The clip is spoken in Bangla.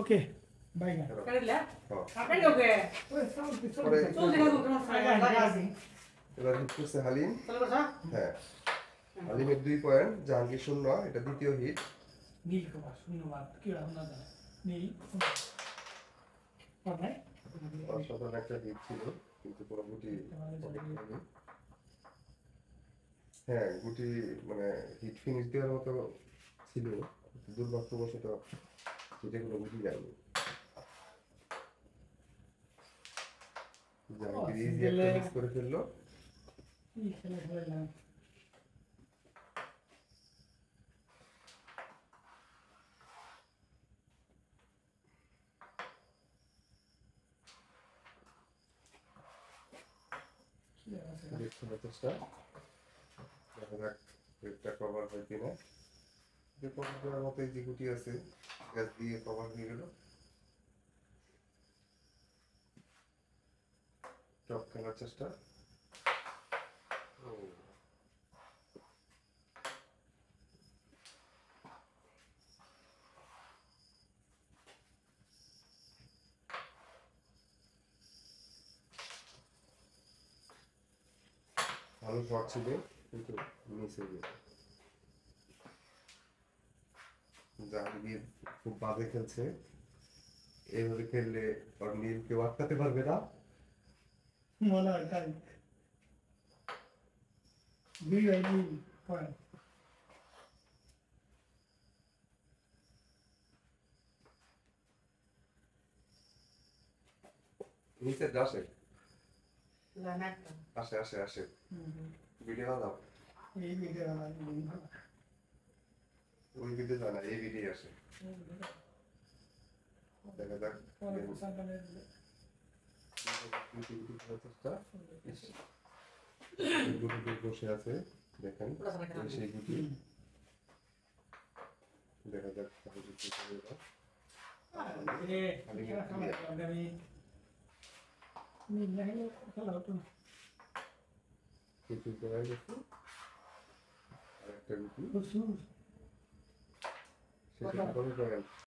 ওকে বাই না এবার হিট করছে হালিম। হ্যাঁ, হালিমের 2 পয়েন্ট, জাহাঙ্গীর 0, এটা দ্বিতীয় হিট। নীল কুমার ধন্যবাদ কি আপনার জানা নীল অসাধারণ একটা হিট ছিল, কিন্তু কোনো গুটি হয়নি। হ্যাঁ, গুটি মানে হিট ফিনিশ দেওয়ার মতো ছিল, দুর্ভাগ্যবশত হিটে কোনো গুটি যায়নি। জাহাঙ্গীর ইজি একটা মিস করে ফেললো। কি খেলা খেলাম দেখতে চেষ্টা, দেখা যাক পেটটা কভার হয় কিনা। যে কভার করার মতো যে গুটি আছে, গ্যাস দিয়ে কভার হয়ে গেল। টপ খেলার চেষ্টা। ভালো শট ছিল, কিন্তু মিস হয়ে গেছে। জাহাঙ্গীর খুব বাজে খেলছে, এইভাবে খেললে আর নীল কেউ আটকাতে পারবে না। মনে হয় তাই দুই ভাই নীল পয়েন্ট নিচে আসে আসে আসে আসে ভিডিও দাও, এই ভিডিও ওই ভিডিও দাও না, এই ভিডিও আসে। দেখা যাক বসে আছে, দেখেন সেই গুটি। দেখা যাক খেলা হতো না আরেকটা গুটি সেটা